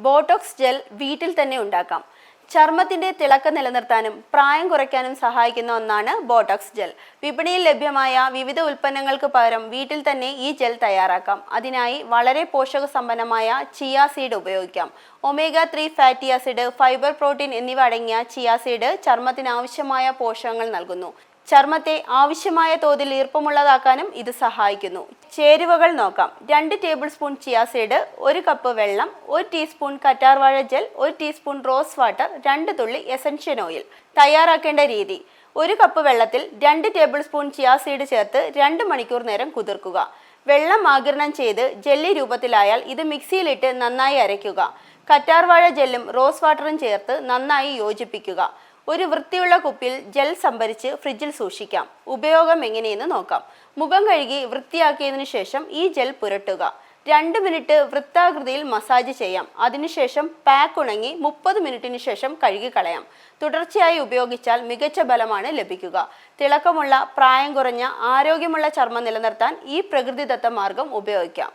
Botox gel വീട്ടിൽ തന്നെ ഉണ്ടാക്കാം. ചർമ്മത്തിന്റെ തിളക്കം നിലനിർത്താനും പ്രായം കുറയ്ക്കാനും സഹായിക്കുന്ന ഒന്നാണ് ബോട്ടോക്സ് ജെൽ. വിപണിയിൽ ലഭ്യമായ വിവിധ ഉൽപ്പന്നങ്ങൾക്ക് പകരം വീട്ടിൽ തന്നെ ഈ ജെൽ തയ്യാറാക്കാം. അതിനായി വളരെ പോഷകസമ്പന്നമായ ചിയ സീഡ് ഉപയോഗിക്കാം. ഒമേഗ-3 ഫാറ്റി ആസിഡ്, ഫൈബർ, പ്രോട്ടീൻ എന്നിവ അടങ്ങിയ ചിയ സീഡ് ചർമ്മത്തിന് ആവശ്യമായ പോഷകങ്ങൾ നൽകുന്നു. ചർമ്മത്തെ ആവശ്യമായ തോതിൽ ഈർപ്പമുള്ളതാക്കാനും ഇത് സഹായിക്കുന്നു. ചേരുവകൾ നോക്കാം. 2 table spoon chia seed, 1 cup വെള്ളം, 1 ടീസ്പൂൺ കറ്റാർവാഴ ജെൽ, 1 ടീസ്പൂൺ റോസ് വാട്ടർ, 2 തുള്ളി എസൻഷ്യൽ ഓയിൽ. തയ്യാറാക്കേണ്ട രീതി: 1 കപ്പ് വെള്ളത്തിൽ 2 ടേബിൾ സ്പൂൺ ചിയ സീഡ് ചേർത്ത് 2 മണിക്കൂർ നേരം കുതിർക്കുക. വെള്ളം ആഗിരണം ചെയ്ത് ജെല്ലി രൂപത്തിലായാൽ ഇത് മിക്സിയിലിട്ട് നന്നായി അരയ്ക്കുക. കറ്റാർവാഴ ജെല്ലും റോസ് വാട്ടറും ചേർത്ത് നന്നായി യോജിപ്പിക്കുക. ഒരു വൃത്തിയുള്ള കുപ്പിയിൽ ജെൽ സംഭരിച്ച് ഫ്രിഡ്ജിൽ സൂക്ഷിക്കാം. ഉപയോഗം എങ്ങനെയെന്ന് നോക്കാം. മുഖം കഴുകി വൃത്തിയാക്കിയതിനു ശേഷം ഈ ജെൽ പുരട്ടുക. 2 മിനിറ്റ് വൃത്താകൃതിയിൽ മസാജ് ചെയ്യാം. അതിനുശേഷം പാക്ക് ഉണങ്ങി 30 മിനിറ്റിന് ശേഷം കഴുകി കളയാം. തുടർച്ചയായി ഉപയോഗിച്ചാൽ മികച്ച ഫലമാണ് ലഭിക്കുക. തിളക്കമുള്ള, പ്രായം കുറഞ്ഞ, ആരോഗ്യമുള്ള ചർമ്മം നിലനിർത്താൻ ഈ പ്രകൃതിദത്ത മാർഗം ഉപയോഗിക്കാം.